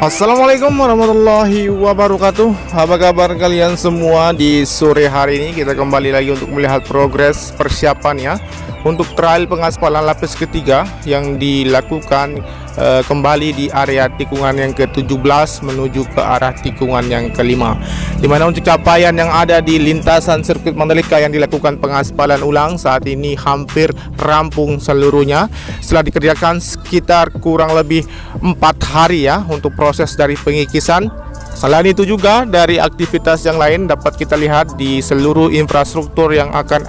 Assalamualaikum warahmatullahi wabarakatuh. Apa kabar kalian semua? Di sore hari ini kita kembali lagi untuk melihat progres persiapannya untuk trial pengaspalan lapis ketiga yang dilakukan kembali di area tikungan yang ke-17 menuju ke arah tikungan yang ke-5, dimana untuk capaian yang ada di lintasan sirkuit Mandalika yang dilakukan pengaspalan ulang saat ini hampir rampung seluruhnya setelah dikerjakan sekitar kurang lebih 4 hari ya untuk proses dari pengikisan. Selain itu juga dari aktivitas yang lain dapat kita lihat di seluruh infrastruktur yang akan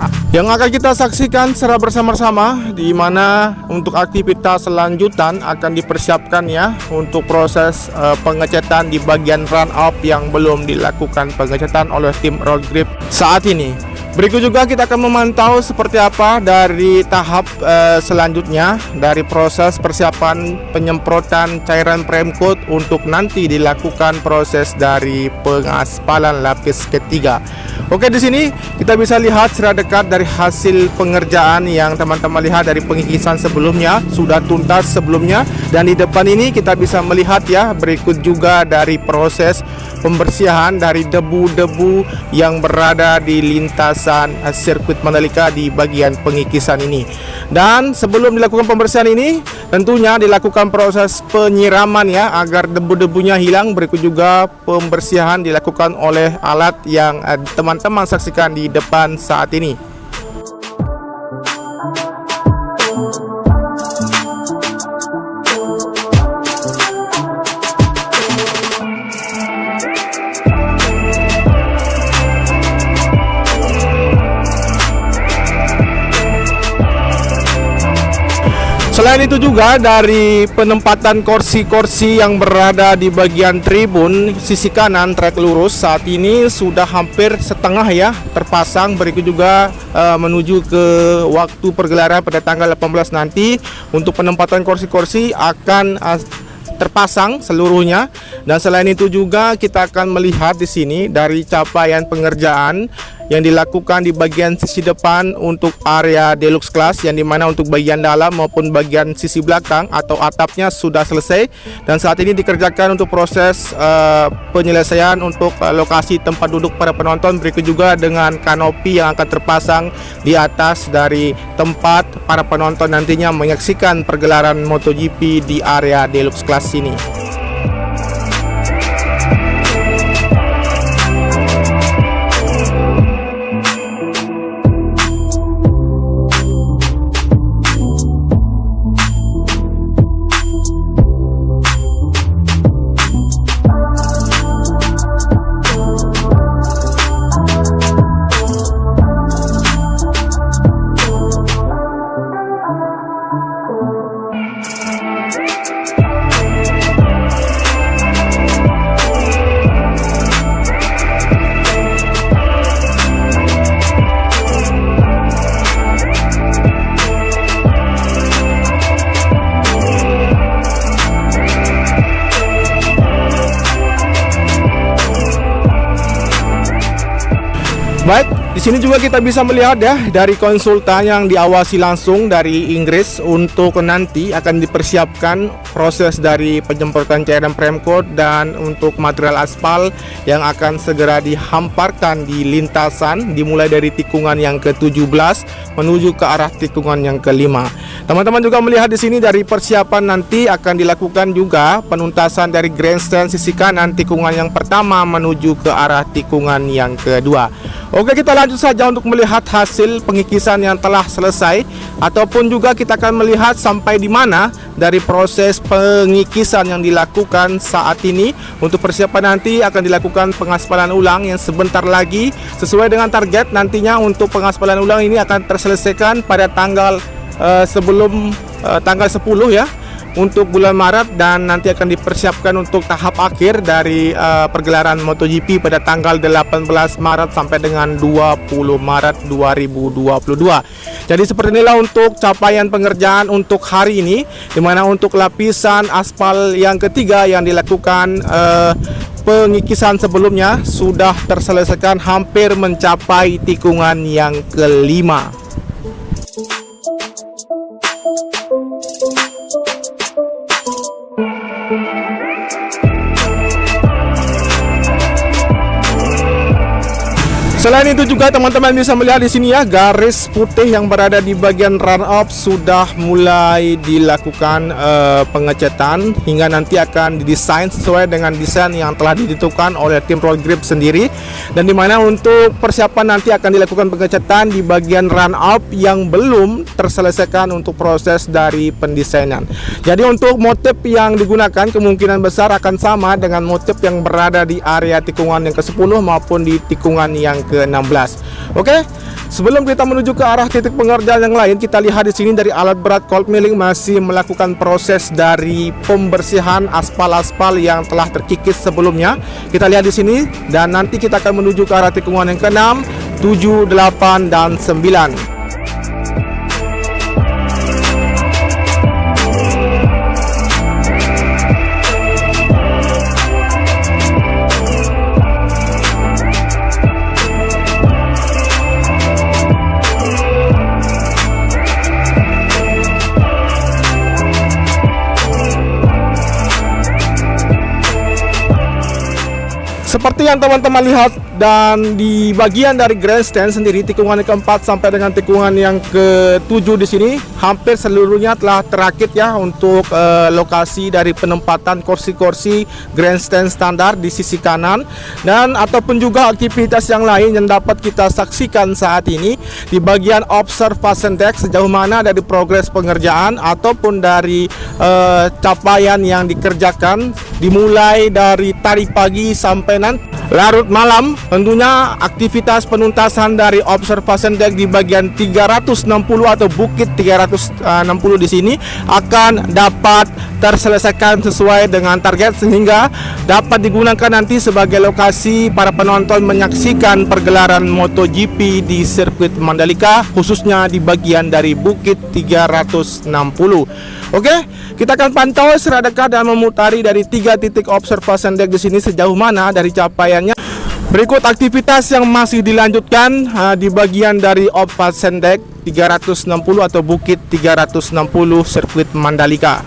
kita saksikan secara bersama-sama, di mana untuk aktivitas selanjutan akan dipersiapkan ya untuk proses pengecatan di bagian run up yang belum dilakukan pengecatan oleh tim road grip saat ini. Berikut juga kita akan memantau seperti apa dari tahap selanjutnya dari proses persiapan penyemprotan cairan Premcoat untuk nanti dilakukan proses dari pengaspalan lapis ketiga. Oke, di sini kita bisa lihat secara dekat dari hasil pengerjaan yang teman-teman lihat dari pengikisan sebelumnya sudah tuntas sebelumnya, dan di depan ini kita bisa melihat ya berikut juga dari proses pembersihan dari debu-debu yang berada di lintasan sirkuit Mandalika di bagian pengikisan ini. Dan sebelum dilakukan pembersihan ini tentunya dilakukan proses penyiraman ya agar debu-debunya hilang. Berikut juga pembersihan dilakukan oleh alat yang teman-teman saksikan di depan saat ini. Selain itu juga dari penempatan kursi-kursi yang berada di bagian tribun sisi kanan trek lurus saat ini sudah hampir setengah ya terpasang. Berikut juga menuju ke waktu pergelaran pada tanggal 18 nanti untuk penempatan kursi-kursi akan terpasang seluruhnya. Dan selain itu juga kita akan melihat di sini dari capaian pengerjaan yang dilakukan di bagian sisi depan untuk area deluxe class, yang dimana untuk bagian dalam maupun bagian sisi belakang atau atapnya sudah selesai dan saat ini dikerjakan untuk proses penyelesaian untuk lokasi tempat duduk para penonton. Berikut juga dengan kanopi yang akan terpasang di atas dari tempat para penonton nantinya menyaksikan pergelaran MotoGP di area deluxe class ini. Baik, di sini juga kita bisa melihat ya dari konsultan yang diawasi langsung dari Inggris untuk nanti akan dipersiapkan proses dari penyemprotan cairan Premcoat dan untuk material aspal yang akan segera dihamparkan di lintasan dimulai dari tikungan yang ke-17 menuju ke arah tikungan yang ke-5. Teman-teman juga melihat di sini dari persiapan nanti akan dilakukan juga penuntasan dari grandstand sisi kanan tikungan yang pertama menuju ke arah tikungan yang kedua. Oke, kita lanjut saja untuk melihat hasil pengikisan yang telah selesai, ataupun juga kita akan melihat sampai di mana dari proses pengikisan yang dilakukan saat ini. Untuk persiapan nanti akan dilakukan pengaspalan ulang yang sebentar lagi sesuai dengan target nantinya untuk pengaspalan ulang ini akan terselesaikan pada tanggal sebelum tanggal 10 ya. untuk bulan Maret dan nanti akan dipersiapkan untuk tahap akhir dari pergelaran MotoGP pada tanggal 18 Maret sampai dengan 20 Maret 2022. Jadi seperti inilah untuk capaian pengerjaan untuk hari ini, di mana untuk lapisan aspal yang ketiga yang dilakukan pengikisan sebelumnya sudah terselesaikan hampir mencapai tikungan yang kelima. Selain itu juga teman-teman bisa melihat di sini ya, garis putih yang berada di bagian run off sudah mulai dilakukan pengecatan hingga nanti akan didesain sesuai dengan desain yang telah ditentukan oleh tim Roll Grip sendiri, dan dimana untuk persiapan nanti akan dilakukan pengecatan di bagian run off yang belum terselesaikan untuk proses dari pendesainan. Jadi untuk motif yang digunakan kemungkinan besar akan sama dengan motif yang berada di area tikungan yang ke-10 maupun di tikungan yang ke-16. Oke, sebelum kita menuju ke arah titik pengerjaan yang lain, kita lihat di sini dari alat berat cold milling masih melakukan proses dari pembersihan aspal-aspal yang telah terkikis sebelumnya. Kita lihat di sini dan nanti kita akan menuju ke arah tikungan yang ke-6, 7, 8 dan 9. Seperti yang teman-teman lihat, dan di bagian dari grandstand sendiri tikungan yang keempat sampai dengan tikungan yang ke-7 di sini hampir seluruhnya telah terakit ya untuk lokasi dari penempatan kursi-kursi grandstand standar di sisi kanan, dan ataupun juga aktivitas yang lain yang dapat kita saksikan saat ini di bagian observation deck, sejauh mana dari progres pengerjaan ataupun dari capaian yang dikerjakan dimulai dari tadi pagi sampai nanti larut malam. Tentunya aktivitas penuntasan dari observation deck di bagian 360 atau bukit 360 di sini akan dapat terselesaikan sesuai dengan target, sehingga dapat digunakan nanti sebagai lokasi para penonton menyaksikan pergelaran MotoGP di sirkuit Mandalika, khususnya di bagian dari bukit 360. Oke, kita akan pantau secara dekat dan memutari dari 3 titik observation deck di sini sejauh mana dari capaiannya. Berikut aktivitas yang masih dilanjutkan di bagian dari observation deck 360 atau bukit 360 sirkuit Mandalika.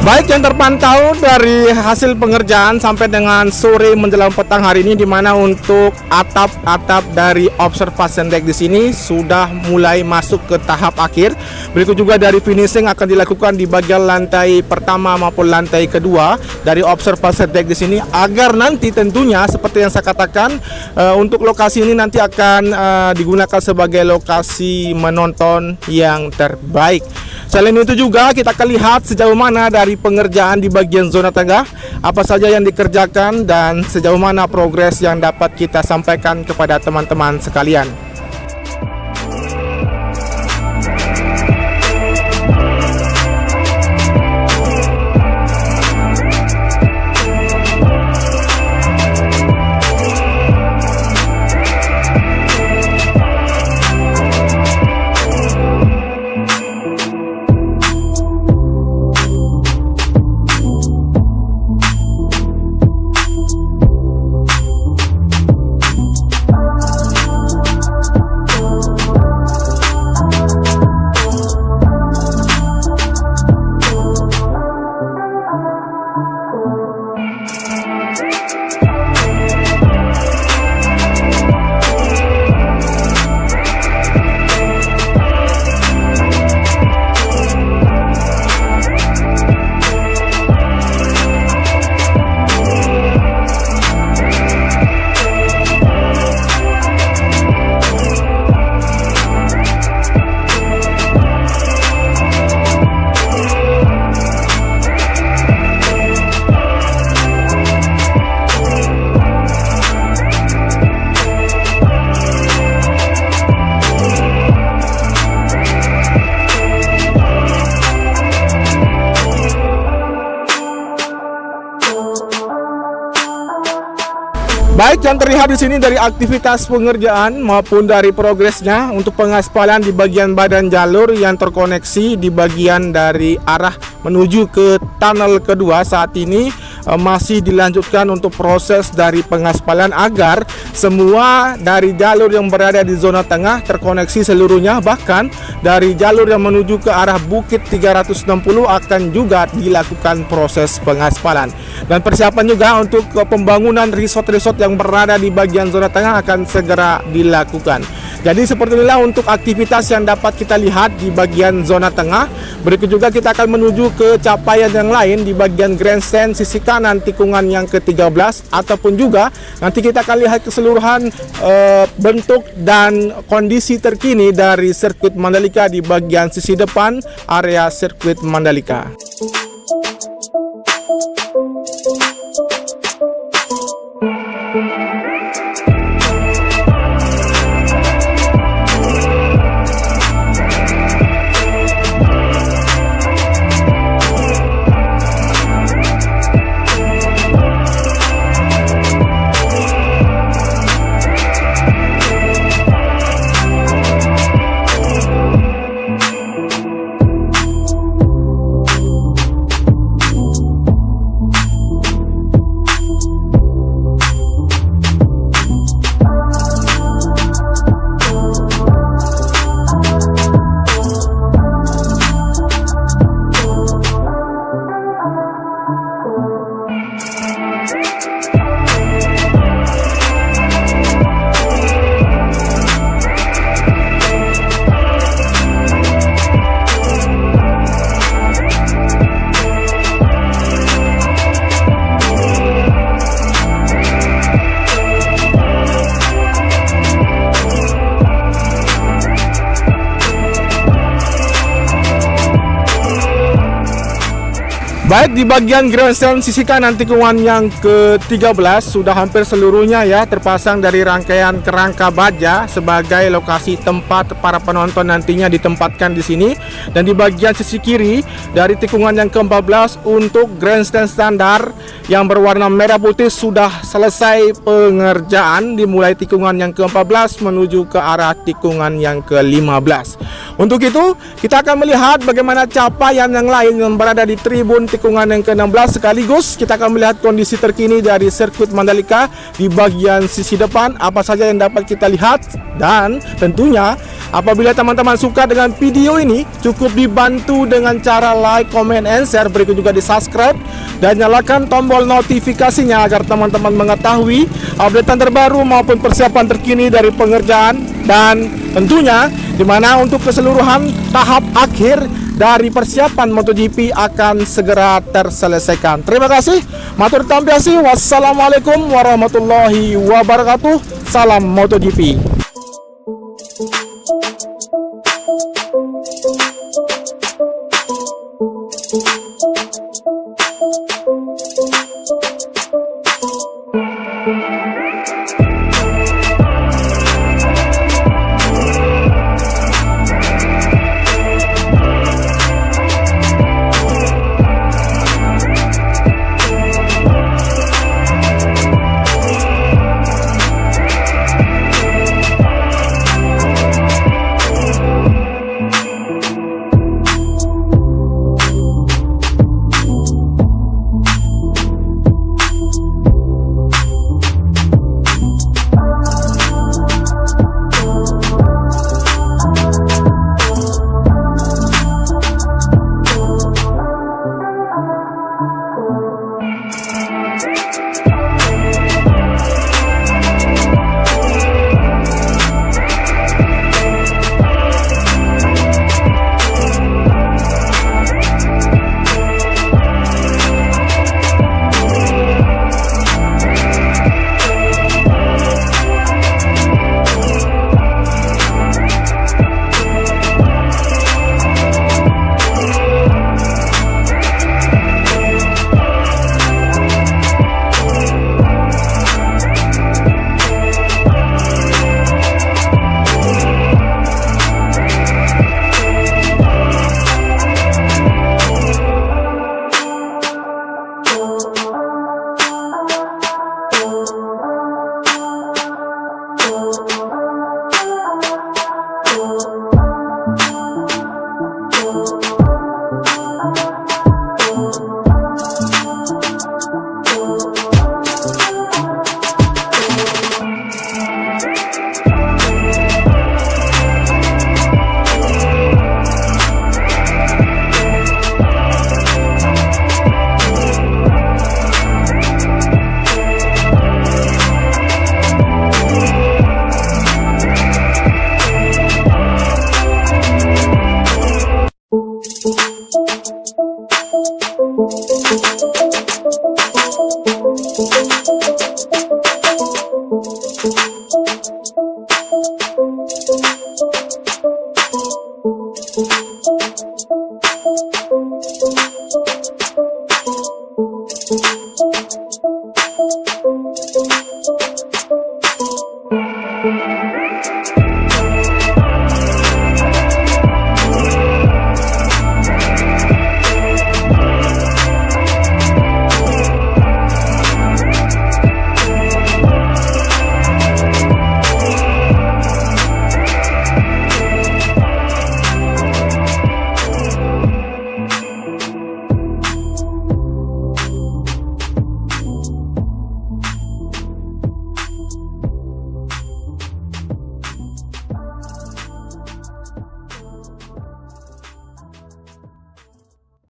Baik, yang terpantau dari hasil pengerjaan sampai dengan sore menjelang petang hari ini, di mana untuk atap-atap dari observation deck di sini sudah mulai masuk ke tahap akhir. Berikut juga dari finishing akan dilakukan di bagian lantai pertama maupun lantai kedua dari observation deck di sini, agar nanti tentunya seperti yang saya katakan, untuk lokasi ini nanti akan digunakan sebagai lokasi menonton yang terbaik. Selain itu juga kita akan lihat sejauh mana dari pengerjaan di bagian zona tengah, apa saja yang dikerjakan dan sejauh mana progres yang dapat kita sampaikan kepada teman-teman sekalian. Baik, yang terlihat di sini dari aktivitas pengerjaan maupun dari progresnya untuk pengaspalan di bagian badan jalur yang terkoneksi di bagian dari arah menuju ke tunnel kedua saat ini masih dilanjutkan untuk proses dari pengaspalan agar semua dari jalur yang berada di zona tengah terkoneksi seluruhnya. Bahkan dari jalur yang menuju ke arah Bukit 360 akan juga dilakukan proses pengaspalan. Dan persiapan juga untuk pembangunan resort-resort yang berada di bagian zona tengah akan segera dilakukan. Jadi seperti inilah untuk aktivitas yang dapat kita lihat di bagian zona tengah. Berikut juga kita akan menuju ke capaian yang lain di bagian grandstand sisi kanan tikungan yang ke-13, ataupun juga nanti kita akan lihat keseluruhan bentuk dan kondisi terkini dari sirkuit Mandalika di bagian sisi depan area sirkuit Mandalika. Baik, di bagian grandstand sisi kanan tikungan yang ke-13 sudah hampir seluruhnya ya terpasang dari rangkaian kerangka baja sebagai lokasi tempat para penonton nantinya ditempatkan di sini. Dan di bagian sisi kiri dari tikungan yang ke-14 untuk grandstand standar yang berwarna merah putih sudah selesai pengerjaan dimulai tikungan yang ke-14 menuju ke arah tikungan yang ke-15. Untuk itu kita akan melihat bagaimana capaian yang lain yang berada di tribun tikungan yang ke-16. Sekaligus kita akan melihat kondisi terkini dari sirkuit Mandalika di bagian sisi depan, apa saja yang dapat kita lihat. Dan tentunya apabila teman-teman suka dengan video ini, cukup dibantu dengan cara like, comment, and share. Berikut juga di subscribe dan nyalakan tombol notifikasinya agar teman-teman mengetahui updatean terbaru maupun persiapan terkini dari pengerjaan. Dan tentunya dimana untuk keseluruhan tahap akhir dari persiapan MotoGP akan segera terselesaikan. Terima kasih. Matur tambiasi. Wassalamualaikum warahmatullahi wabarakatuh. Salam MotoGP.